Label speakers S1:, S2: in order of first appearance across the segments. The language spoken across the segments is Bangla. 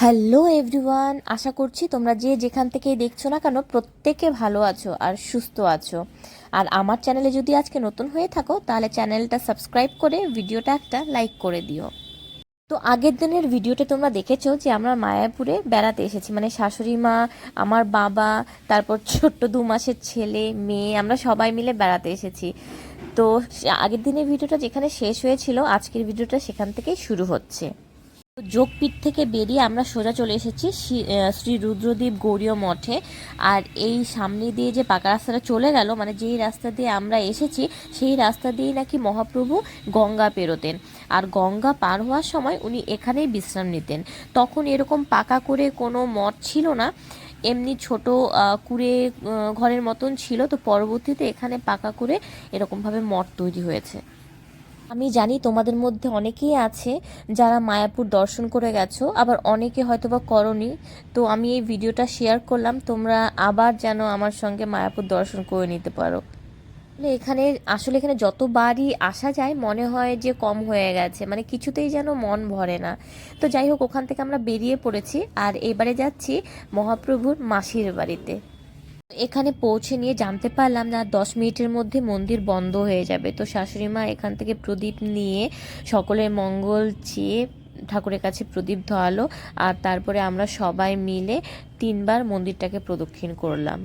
S1: হ্যালো এভরিওয়ান, আশা করছি তোমরা যে যেখান থেকেই দেখছো না কেন প্রত্যেকে ভালো আছো আর সুস্থ আছো। আর আমার চ্যানেলে যদি আজকে নতুন হয়ে থাকো তাহলে চ্যানেলটা সাবস্ক্রাইব করে ভিডিওটা একটা লাইক করে দিও। তো আগের দিনের ভিডিওতে তোমরা দেখেছো যে আমরা মায়াপুরে বেড়াতে এসেছি, মানে শাশুড়ি মা, আমার বাবা, তারপর ছোট্ট 2 মাসের ছেলে মেয়ে, আমরা সবাই মিলে বেড়াতে এসেছি। তো আগের দিনের ভিডিওটা যেখানে শেষ হয়েছিল আজকের ভিডিওটা সেখান থেকেই শুরু হচ্ছে। যোগপীঠ থেকে বেরিয়ে আমরা সোজা চলে এসেছি শ্রী রুদ্রদ্বীপ গৌড়ীয় মঠে। আর এই সামনে দিয়ে যে পাকা রাস্তাটা চলে গেল, মানে যেই রাস্তা দিয়ে আমরা এসেছি সেই রাস্তা দিয়েই নাকি মহাপ্রভু গঙ্গা পেরোতেন। আর গঙ্গা পার হওয়ার সময় উনি এখানেই বিশ্রাম নিতেন। তখন এরকম পাকা করে কোনো মঠ ছিল না, এমনি ছোট কুড়ে ঘরের মতন ছিল। তো পরবর্তীতে এখানে পাকা করে এরকমভাবে মঠ তৈরি হয়েছে। আমি জানি তোমাদের মধ্যে অনেকেই আছে যারা মায়াপুর দর্শন করে গেছো, আবার অনেকে হয়তো বা করনি। তো আমি এই ভিডিওটা শেয়ার করলাম, তোমরা আবার যেন আমার সঙ্গে মায়াপুর দর্শন করে নিতে পারো। এখানে যতবারই আসা যায় মনে হয় যে কম হয়ে গেছে, মানে কিছুতেই যেন মন ভরে না। তো যাই হোক, ওখান থেকে আমরা বেরিয়ে পড়েছি আর এবারে যাচ্ছি মহাপ্রভুর মাসির বাড়িতে। এখানে পৌঁছে নিয়ে জানতে পারলাম না 10 মিনিটের মধ্যে মন্দির বন্ধ হয়ে যাবে। তো শাশুড়ি মা এখান থেকে প্রদীপ নিয়ে সকলের মঙ্গল চেয়ে ঠাকুরের কাছে প্রদীপ ধরালো। আর তারপরে আমরা সবাই মিলে 3বার মন্দিরটাকে প্রদক্ষিণ করলাম।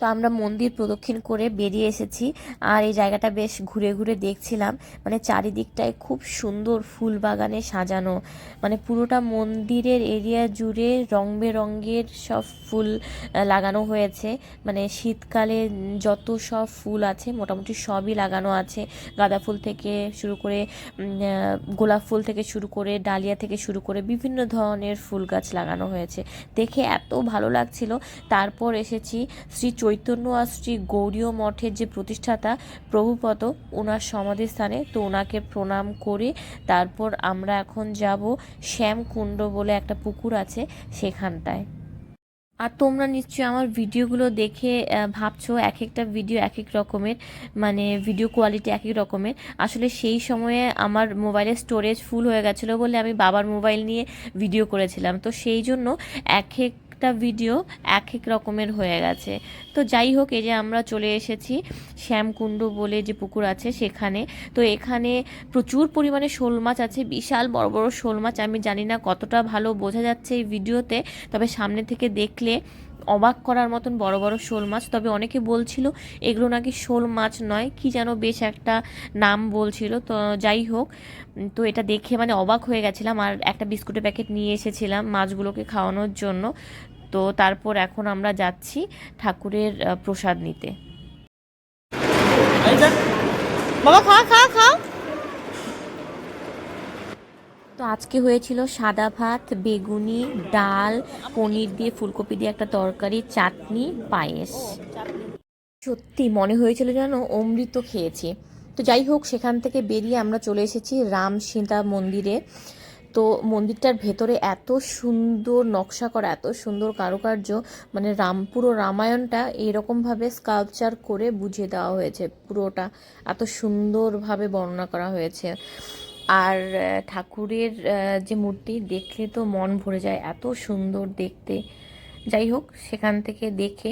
S1: তো আমরা মন্দির প্রদক্ষিণ করে বেরিয়ে এসেছি। আর এই জায়গাটা বেশ ঘুরে ঘুরে দেখছিলাম, মানে চারিদিকটায় খুব সুন্দর ফুল বাগানে সাজানো, মানে পুরোটা মন্দিরের এরিয়া জুড়ে রং বেরঙের সব ফুল লাগানো হয়েছে। মানে শীতকালে যত সব ফুল আছে মোটামুটি সবই লাগানো আছে। গাঁদা ফুল থেকে শুরু করে গোলাপ ফুল থেকে শুরু করে ডালিয়া থেকে শুরু করে বিভিন্ন ধরনের ফুল গাছ লাগানো হয়েছে। দেখে এত ভালো লাগছিল। তারপর এসেছি শ্রী চৈতন্য আর শ্রী গৌড়ীয় মঠের যে প্রতিষ্ঠাতা প্রভুপদ, ওনার সমাধিস্থানে। তো ওনাকে প্রণাম করে তারপর আমরা এখন যাব শ্যামকুণ্ড বলে একটা পুকুর আছে সেখানটায়। আর তোমরা নিশ্চয়ই আমার ভিডিওগুলো দেখে ভাবছো এক একটা ভিডিও এক এক রকমের, মানে ভিডিও কোয়ালিটি এক এক রকমের। আসলে সেই সময়ে আমার মোবাইলের স্টোরেজ ফুল হয়ে গেছিলো বলে আমি বাবার মোবাইল নিয়ে ভিডিও করেছিলাম, তো সেই জন্য এক একটা ভিডিও এক এক রকমের হয়ে গেছে। তো যাই হোক, এই যে আমরা চলে এসেছি শ্যামকুণ্ড বলে যে পুকুর আছে সেখানে। তো এখানে প্রচুর পরিমাণে শোল মাছ আছে, বিশাল বড় বড় শোল মাছ। আমি জানি না কতটা ভালো বোঝা যাচ্ছে এই ভিডিওতে, তবে সামনে থেকে দেখলে অবাক করার মতন বড় বড় শোল মাছ। তবে অনেকে বলছিল এগুলো নাকি শোল মাছ নয়, কি যেন বেশ একটা নাম বলছিল। তো যাই হোক, তো এটা দেখে মানে অবাক হয়ে গেছিলাম। আর একটা বিস্কুটের প্যাকেট নিয়ে এসেছিলাম মাছগুলোকে খাওয়ানোর জন্য। তো তারপর এখন আমরা যাচ্ছি ঠাকুরের প্রসাদ নিতে। বাবা খা খা খা। তো আজকে হয়েছিল সাদা ভাত, বেগুনি, ডাল, পনির দিয়ে ফুলকপি দিয়ে একটা তরকারি, চাটনি, পায়েস। সত্যি মনে হয়েছিল যেন অমৃত খেয়েছি। তো যাই হোক, সেখান থেকে বেরিয়ে আমরা চলে এসেছি রাম সীতা মন্দিরে। তো মন্দিরটার ভেতরে এত সুন্দর নকশা করা, এত সুন্দর কারুকার্য, মানে পুরো রামায়ণটা এইরকমভাবে স্কাল্পচার করে বুঝিয়ে দেওয়া হয়েছে। পুরোটা এত সুন্দরভাবে বর্ণনা করা হয়েছে। আর ঠাকুরের যে মূর্তি দেখলে তো মন ভরে যায়, এত সুন্দর দেখতে। যাই হোক, সেখান থেকে দেখে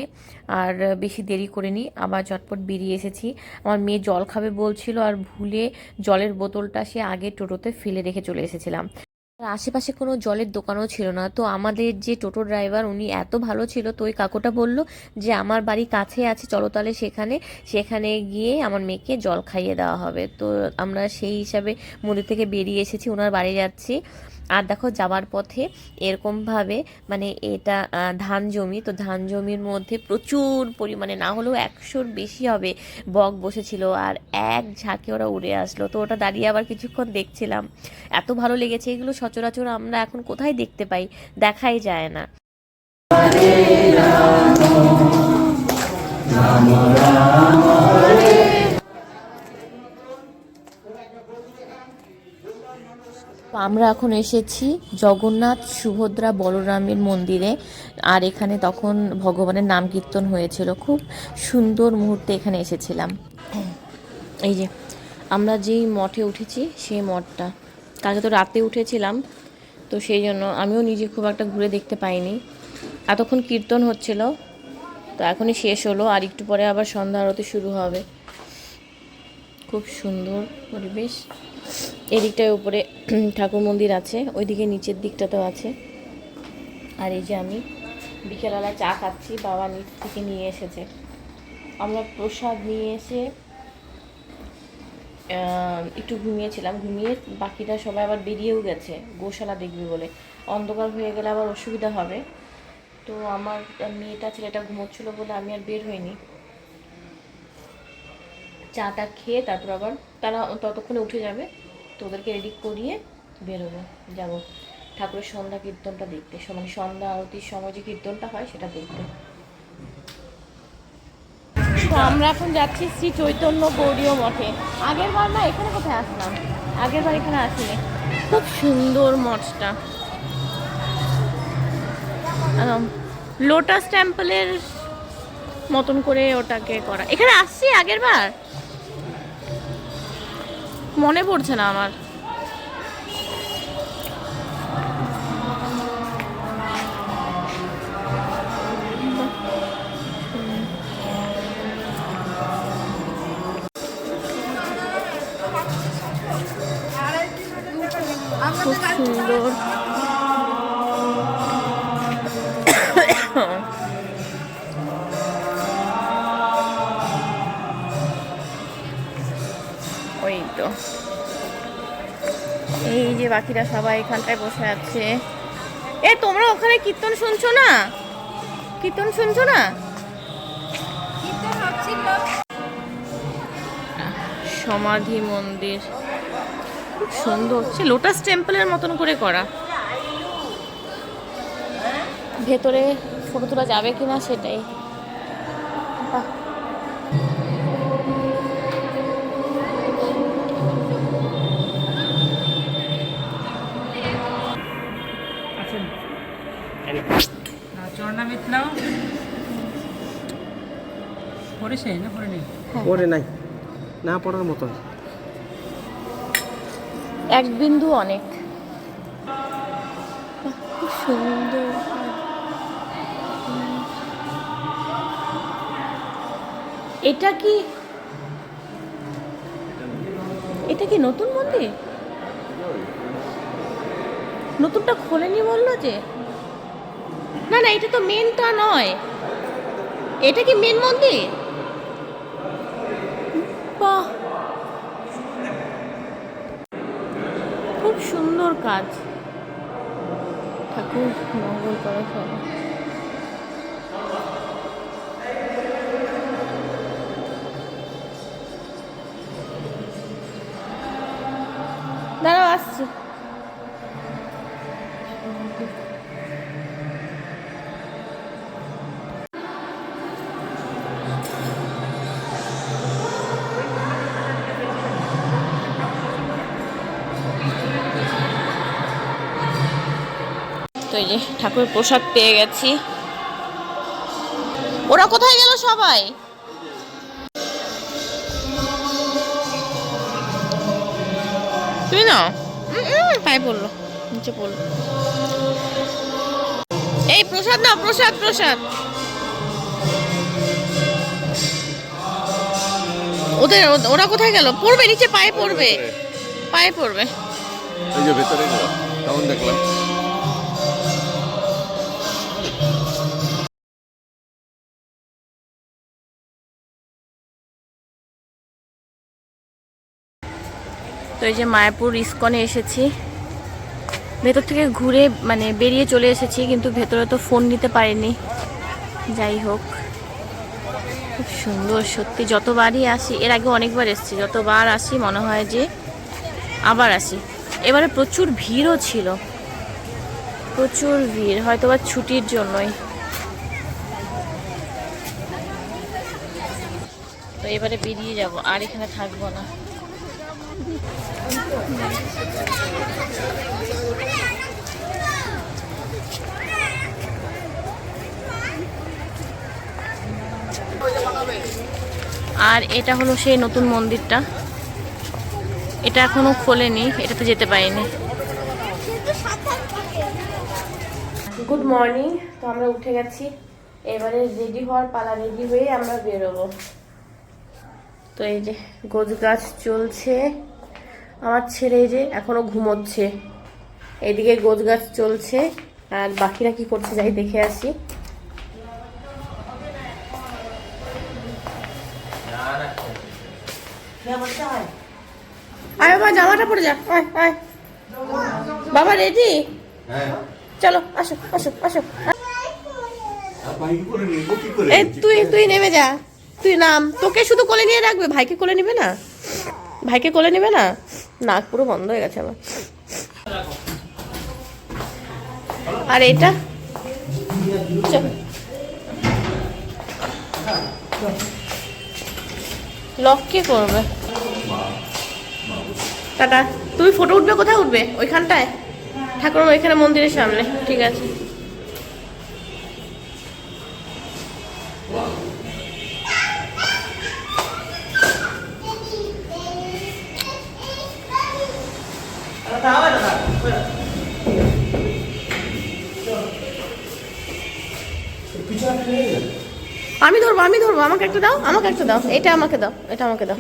S1: আর বেশি দেরি করিনি, আবার চটপট বেরিয়ে এসেছি। আমার মেয়ে জল খাবে বলছিল আর ভুলে জলের বোতলটা সে আগে টোটোতে ফেলে রেখে চলে এসেছিলাম। আর আশেপাশে কোনো জলের দোকানও ছিল না। তো আমাদের যে টোটো ড্রাইভার উনি এত ভালো ছিল, তো ওই কাকুটা বলল যে আমার বাড়ি কাছে আছে, চলো তাহলে সেখানে সেখানে গিয়ে আমার মেয়েকে জল খাইয়ে দেওয়া হবে। তো আমরা সেই হিসাবে মন্দির থেকে বেরিয়ে এসেছি, ওনার বাড়ি যাচ্ছি। আর দেখো, যাওয়ার পথে এরকমভাবে, মানে এটা ধান জমি, তো ধান জমির মধ্যে প্রচুর পরিমাণে, না হলেও 100-র বেশি হবে, বক বসেছিল। আর এক ঝাঁকে ওরা উড়ে আসলো। তো ওটা দাঁড়িয়ে আবার কিছুক্ষণ দেখছিলাম, এত ভালো লেগেছে। এগুলো সচরাচর আমরা এখন কোথায় দেখতে পাই, দেখাই যায় না। তো আমরা এখন এসেছি জগন্নাথ সুভদ্রা বলরামের মন্দিরে। আর এখানে তখন ভগবানের নাম কীর্তন হয়েছিল, খুব সুন্দর মুহূর্তে এখানে এসেছিলাম। এই যে আমরা যেই মঠে উঠেছি সেই মঠটা, কালকে তো রাতে উঠেছিলাম, তো সেই জন্য আমিও নিজে খুব একটা ঘুরে দেখতে পাইনি। এতক্ষণ কীর্তন হচ্ছিল, তো এখনই শেষ হলো, আর একটু পরে আবার সন্ধ্যা আরতি শুরু হবে। খুব সুন্দর পরিবেশ। এদিকটায় উপরে ঠাকুর মন্দির আছে, ওইদিকে নিচের দিকটাতেও আছে। আর এই যে আমি বিকেলবেলা চা খাচ্ছি, বাবা নিচ থেকে নিয়ে এসেছে। আমরা প্রসাদ নিয়ে এসে একটু ঘুমিয়েছিলাম, ঘুমিয়ে বাকিটা সবাই আবার বেরিয়েও গেছে গোশালা দেখবে বলে। অন্ধকার হয়ে গেলে আবার অসুবিধা হবে, তো আমার মেয়েটা ছেলেটা ঘুমোচ্ছিলো বলে আমি আর বের হইনি। চাটা খেয়ে তারপর আবার তারা ততক্ষণে উঠে যাবে, তো ওদেরকে রেডি করিয়ে বেরোবো, যাবো ঠাকুরের সন্ধ্যা কীর্তনটা দেখতে, মানে সন্ধ্যা আরতির সময় যে কীর্তনটা হয় সেটা দেখতে। তো আমরা এখন যাচ্ছি শ্রী চৈতন্য গৌড়ীয় মঠে। আগের বার না এখানে কোথায় আসলাম, আগের বার এখানে আসিনি। খুব সুন্দর মঠটা, লোটাস টেম্পলের মতন করে ওটাকে করা। এখানে আসছি আগের বার, মনে পড়ছে না আমার। খুব সুন্দর। ওই তো এই যে বাকিরা সবাই এখানটায় বসে আছে। এ তোমরা ওখানে কীর্তন শুনছো না? কীর্তন শুনছো না? সমাধি মন্দির খুব সুন্দর, সে লোটাস টেম্পলের মতন করে করা। ভেতরে ফটো তোলা যাবে কিনা সেটাই।
S2: পড়ে নাই, না পড়ার মতো।
S1: এক বিন্দু অনেক। খুব সুন্দর। এটা কি নতুন মন্দির? নতুনটা খোলেনি বললো যে। না না, এটা তো মেনটা নয়। এটা কি মেন মন্দির? বাহ, খুব সুন্দর কাজ। ঠাকুর মঙ্গল করে সবাই। দাঁড়াও আসছি। তো এই যে ঠাকুরের প্রসাদ পেয়ে গেছি। ওরা কোথায় গেল সবাই? তুমি না পায়ে পড়লো, নিচে পড়লো। এই প্রসাদ না, প্রসাদ প্রসাদ। ওরা কোথায় গেল? পড়বে নিচে, পায়ে পড়বে, পায়ে পড়বে।
S2: এই যে ভেতরে গেল, কেমন দেখলাম।
S1: তো এই যে মায়াপুর ইস্কনে এসেছি। ভেতর থেকে ঘুরে মানে বেরিয়ে চলে এসেছি, কিন্তু ভেতরে তো ফোন নিতে পারিনি। যাই হোক, খুব সুন্দর সত্যি। যতবারই আসি, এর আগে অনেকবার এসেছি, যতবার আসি মনে হয় যে আবার আসি। এবারে প্রচুর ভিড়ও ছিল, প্রচুর ভিড়, হয়তো বা ছুটির জন্যই। তো এবারে বেরিয়ে যাব, আর এখানে থাকবো না। আর এটা হলো সেই নতুন মন্দিরটা, এটা এখনো খোলেনি, এটাতে যেতে পারিনি। Good morning. তো আমরা উঠে গেছি, এবারে রেডি হওয়ার পালা। রেডি হয়ে আমরা বেরোবো। তো এই যে গোছ গাছ চলছে, আমার ছেলে এই যে এখনো ঘুমোচ্ছে, এইদিকে গোছ গাছ চলছে। আর বাকিরা কি করছে যাই দেখে আসি। আয় বাবা, জামাটা পরে যা, আয় আয় বাবা। রেডি? চলো আসো আসো আসো। এই তুই তুই নেমে যা, তুই নাম। তোকে শুধু কোলে নিয়ে রাখবে, ভাইকে কোলে নিবে না? ভাইকে কোলে নিবে না? নাক পুরো বন্ধ হয়ে গেছে আমার। আর এটা লক কে করবে? টাটা। তুমি ফটো উঠবে? কোথায় উঠবে? ওইখানটায় ঠাকুর, ওইখানে মন্দিরের সামনে। ঠিক আছে। আমি ধরবো, আমি ধরবো। আমাকে একটা দাও, আমাকে একটা দাও। এটা আমাকে দাও, এটা আমাকে দাও।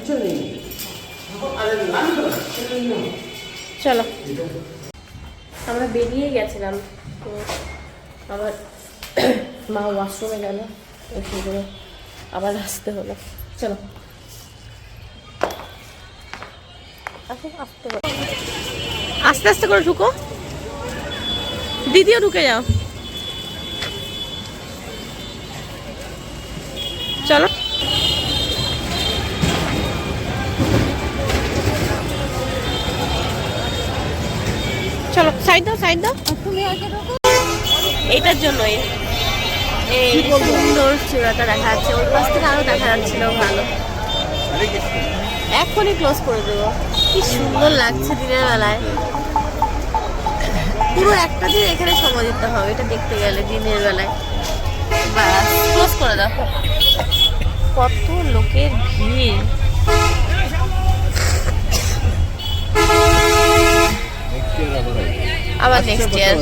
S1: চলো। আমরা বেরিয়ে গেছিলাম, তো আবার মা ওয়াশরুমে গেল, তো সেগুলো আবার আসতে হলো। চলো আস্তে আস্তে করে ঢুকো, দিদিও ঢুকে যাও। চলো চলো, সাইড দাও, সাইড দাও। এইটার জন্যই এই সুন্দর চূড়াটা দেখা যাচ্ছে, ওই পাশ থেকে আরো দেখা যাচ্ছিল ভালো। এখনই ক্লোজ করে দেবো। কি সুন্দর লাগছে দিনের বেলায়। পুরো একটা দিন এখানে সময় দিতে হবে এটা দেখতে গেলে দিনের বেলায়। ব্যাস ক্লোজ করে দাও। কত লোকের ভিড়। আবার নেক্সট ইয়ার।